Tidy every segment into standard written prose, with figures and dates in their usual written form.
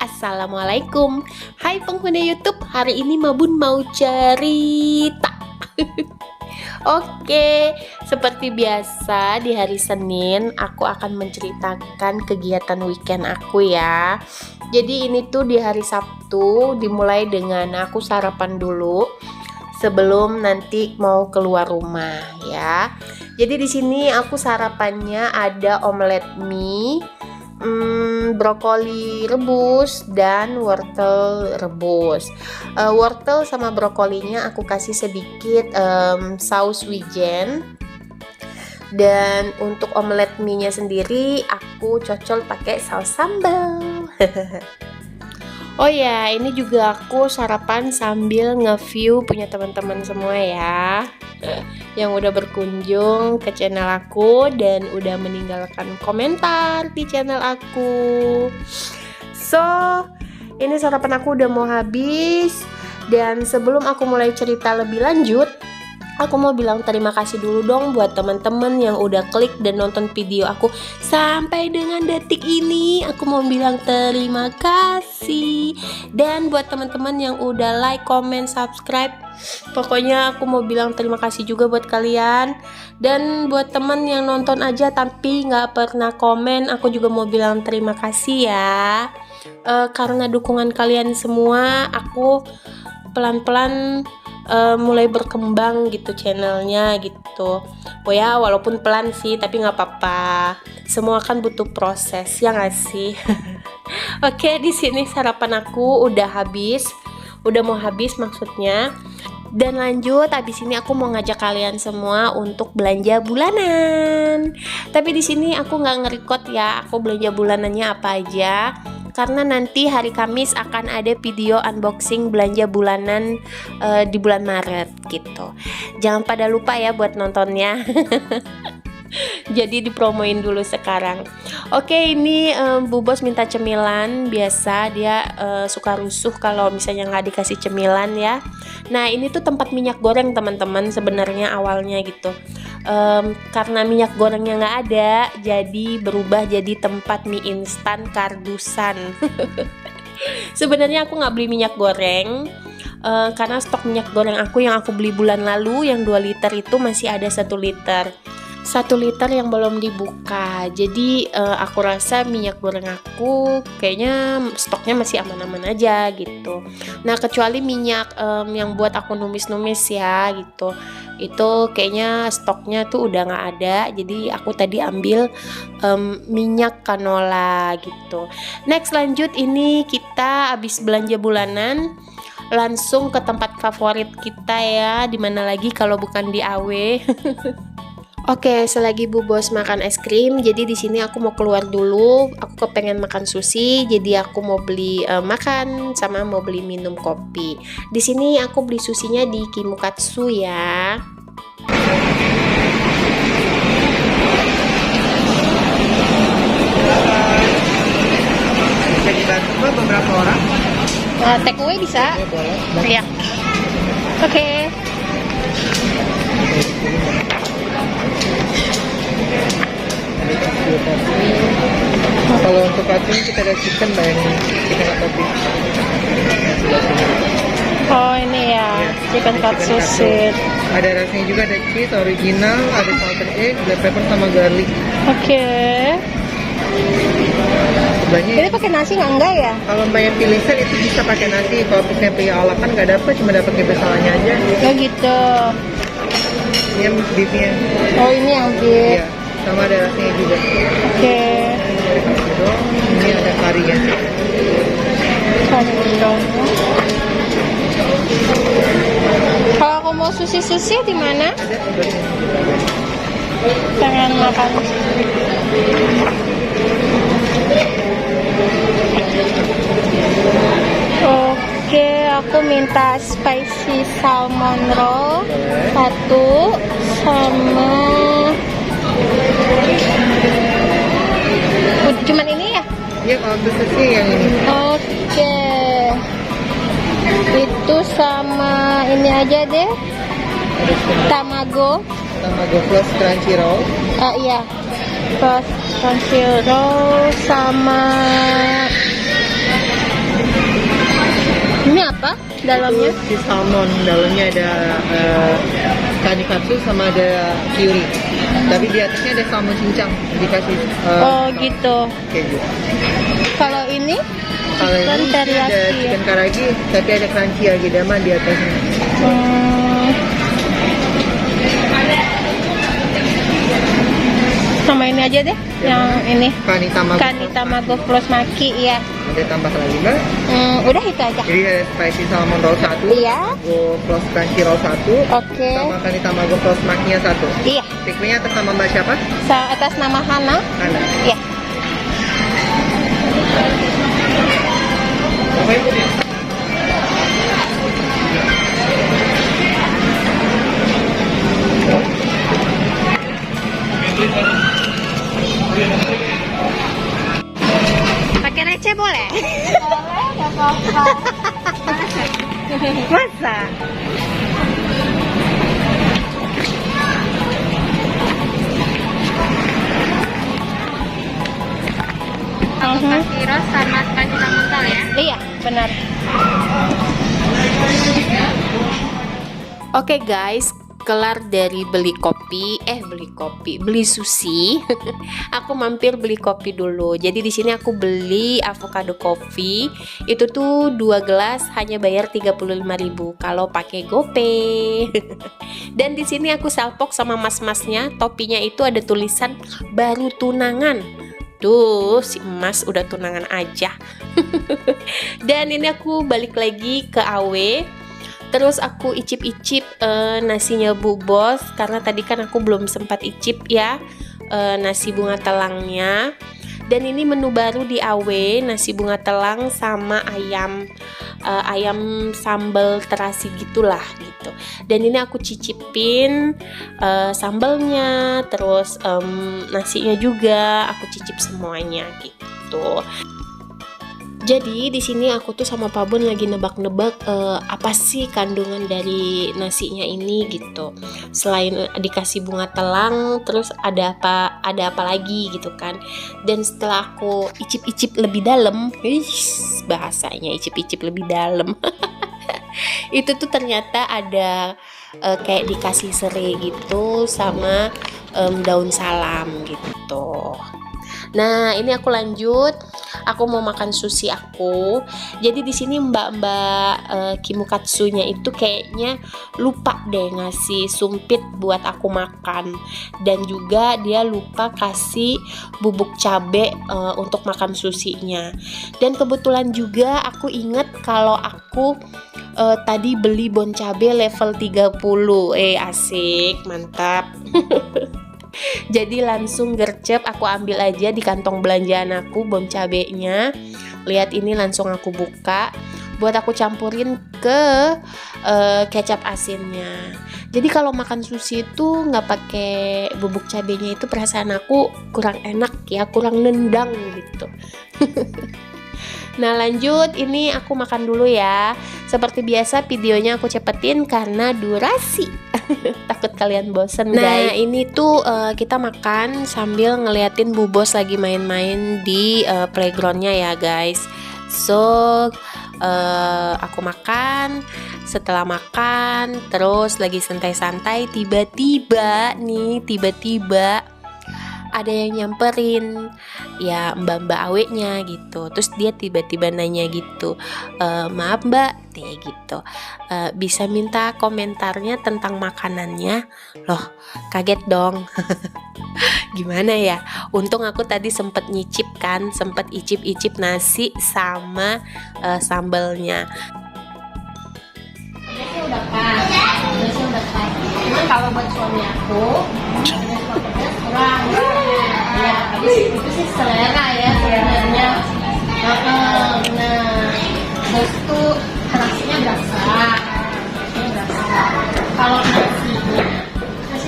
Assalamualaikum. Hai pengguna YouTube, hari ini Mabun mau cerita. Oke, seperti biasa di hari Senin aku akan menceritakan kegiatan weekend aku ya. Jadi ini tuh di hari Sabtu dimulai dengan aku sarapan dulu sebelum nanti mau keluar rumah ya. Jadi di sini aku sarapannya ada omelet mie, brokoli rebus dan wortel rebus. Wortel sama brokolinya aku kasih sedikit saus wijen. Dan untuk omelet mie-nya sendiri aku cocol pakai saus sambal. Oh ya, ini juga aku sarapan sambil nge-view punya teman-teman semua ya, yang udah berkunjung ke channel aku dan udah meninggalkan komentar di channel aku. So, ini sarapan aku udah mau habis. Dan sebelum aku mulai cerita lebih lanjut, aku mau bilang terima kasih dulu dong buat teman-teman yang udah klik dan nonton video aku sampai dengan detik ini. Aku mau bilang terima kasih. Dan buat teman-teman yang udah like, comment, subscribe, pokoknya aku mau bilang terima kasih juga buat kalian. Dan buat teman yang nonton aja tapi nggak pernah komen, aku juga mau bilang terima kasih ya. Karena dukungan kalian semua, aku pelan-pelan mulai berkembang gitu channelnya gitu. Oh ya, walaupun pelan sih tapi nggak apa-apa. Semua kan butuh proses ya nggak sih? Oke, di sini sarapan aku udah habis, udah mau habis maksudnya. Dan lanjut, habis ini aku mau ngajak kalian semua untuk belanja bulanan. Tapi di sini aku nggak nge-record ya, aku belanja bulanannya apa aja. Karena nanti hari Kamis akan ada video unboxing belanja bulanan di bulan Maret gitu. Jangan pada lupa ya buat nontonnya. Jadi dipromoin dulu sekarang. Oke, ini Bu Bos minta cemilan. Biasa dia suka rusuh kalau misalnya nggak dikasih cemilan ya. Nah, ini tuh tempat minyak goreng teman-teman sebenarnya awalnya gitu. Karena minyak gorengnya nggak ada, jadi berubah jadi tempat mie instan kardusan. Sebenarnya aku nggak beli minyak goreng karena stok minyak goreng aku yang aku beli bulan lalu yang 2 liter itu masih ada 1 liter. 1 liter yang belum dibuka. Jadi aku rasa minyak goreng aku kayaknya stoknya masih aman-aman aja gitu. Nah, kecuali minyak yang buat aku numis-numis ya gitu, itu kayaknya stoknya tuh udah nggak ada. Jadi aku tadi ambil minyak canola gitu. Next, lanjut, ini kita habis belanja bulanan langsung ke tempat favorit kita ya, dimana lagi kalau bukan di AW. Oke, selagi Bu Bos makan es krim, jadi di sini aku mau keluar dulu. Aku kepengen makan sushi, jadi aku mau beli makan sama mau beli minum kopi. Di sini aku beli sushinya di Kimukatsu ya. Bisa dibantu beberapa orang? Take away bisa? Ya, boleh. Iya. Oke. Kalau untuk katsunya kita ada chicken bayangin, chicken kopi. Oh, ini ya, chicken katsu seed. Ada rasanya juga, ada cheese original, ada salted egg, black pepper sama garlic. Oke. Sebenarnya Ini pakai nasi enggak ya? kalau mbak yang pilih set itu bisa pakai nasi. Kalau misalnya pilih olahan nggak dapet, cuma dapat kebesarannya aja. Oh gitu. Ini yang beefnya. Oh, ini yang beef. Iya, sama ada rasanya juga. Oke. Ini ada karinya. Kalau aku mau sushi di mana? Ada Pengen makan. Oke, aku minta spicy salmon roll 1 sama cuman ini ya? Iya, kalau untuk sushi yang ini. Oke. Itu sama ini aja deh. Tamago plus crunchy roll. Iya. Plus crunchy roll sama Ini apa dalamnya? Si salmon, dalamnya ada kanikatsu sama ada kyuri. Tapi di atasnya ada salmon cincang dikasih. Oh gitu. Keju. Kalau ini? Kalau Chicken ini teriyaki ada ya? chicken karagi, tapi ada crunchy agedama di atasnya. Sama ini aja deh, yang ini. Kani Tamago plus maki ya. Ada tambah lagi mbak. Udah itu aja. Jadi ada spicy salmon roll 1, Iya. tamago plus crunchy roll 1, Oke. sama kani tamago plus makinya 1. Iya. Pikirnya atas nama mbak siapa? Atas nama Hana. Ana. Iya. Pakai receh boleh? Boleh, nggak apa-apa. Masa? Kasih ros sama kasih mental ya. Iya, benar. Oke guys, kelar dari beli sushi. Aku mampir beli kopi dulu. Jadi di sini aku beli avocado coffee. Itu tuh 2 gelas hanya bayar 35.000 kalau pakai GoPay. Dan di sini aku salpok sama mas-masnya. Topinya itu ada tulisan baru tunangan. Tuh, si emas udah tunangan aja. Dan ini aku balik lagi ke AW. Terus aku icip-icip nasinya Bu Bos, karena tadi kan aku belum sempat icip ya nasi bunga telangnya. Dan ini menu baru di AW, nasi bunga telang sama ayam sambal terasi gitulah gitu. Dan ini aku cicipin sambalnya, terus nasinya juga aku cicip semuanya gitu. Jadi di sini aku tuh sama Pak Bun lagi nebak-nebak apa sih kandungan dari nasinya ini gitu. Selain dikasih bunga telang, terus ada apa lagi gitu kan. Dan setelah aku icip-icip lebih dalam, bahasanya icip-icip lebih dalam. Itu tuh ternyata ada kayak dikasih serai gitu sama daun salam gitu. Nah, ini aku lanjut. Aku mau makan sushi aku. Jadi di sini mbak-mbak Kimukatsunya itu kayaknya lupa deh ngasih sumpit buat aku makan. Dan juga dia lupa kasih bubuk cabe untuk makan sushinya. Dan kebetulan juga aku inget kalau aku tadi beli bon cabe level 30. Asik, mantap. Jadi langsung gercep aku ambil aja di kantong belanjaan aku bom cabenya. Lihat ini langsung aku buka buat aku campurin ke kecap asinnya. Jadi kalau makan sushi itu nggak pakai bubuk cabenya itu perasaan aku kurang enak ya, kurang nendang gitu. Nah lanjut, ini aku makan dulu ya. Seperti biasa videonya aku cepetin karena durasi. Takut kalian bosen guys. Nah ini tuh kita makan sambil ngeliatin Bu Bos lagi main-main di playgroundnya ya guys. So aku makan. Setelah makan terus lagi santai-santai, tiba-tiba ada yang nyamperin ya mbak-mbak aweknya gitu. Terus dia tiba-tiba nanya gitu, maaf mbak gitu, bisa minta komentarnya tentang makanannya. Loh kaget dong. Gimana ya, untung aku tadi sempet nyicip kan, sempet icip-icip nasi sama sambalnya. Udah pas, cuman kalau buat suami aku kurang ya, habis itu sih selera ya sebenarnya. Nah terus tuh nasinya berasa. Kalau nasi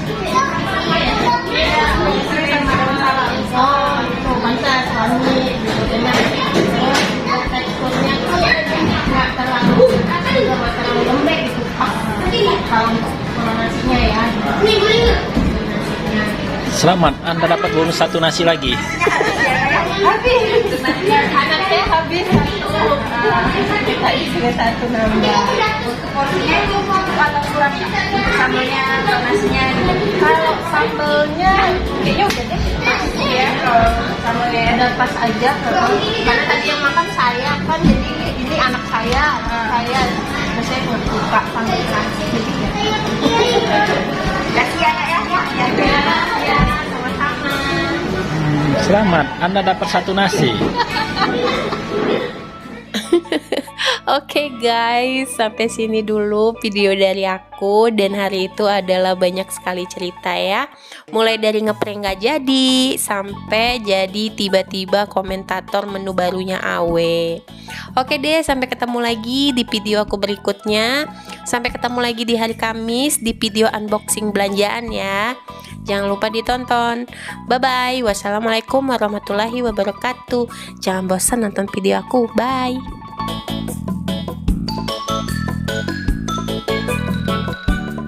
itu kayak apa ya, oh itu pantas suami gitu kan. Terus teksturnya tuh nggak terlalu lembek gitu. Kalau nasinya ya. Selamat, Anda dapat bonus 1 nasi lagi. Habis. Anak saya habis. tadi sudah satu nambah. Untuk porsinya itu kalau kurang sambelnya atau nasinya Kalau sambelnya kayaknya udah deh. pasti ya kalau sambelnya ya. Udah pas aja. Karena tadi yang makan saya kan, jadi ini anak saya biasanya nggak suka sambal nasi, jadi ya. Kasih ya ya ya sama-sama. Selamat, Anda dapat satu nasi. Oke guys, sampai sini dulu video dari aku. Dan hari itu adalah banyak sekali cerita ya. Mulai dari ngeprank gak jadi, sampai jadi tiba-tiba komentator menu barunya Awe. Oke deh, sampai ketemu lagi di video aku berikutnya. Sampai ketemu lagi di hari Kamis di video unboxing belanjaan ya. Jangan lupa ditonton. Bye-bye. Wassalamualaikum warahmatullahi wabarakatuh. Jangan bosan nonton video aku. Bye.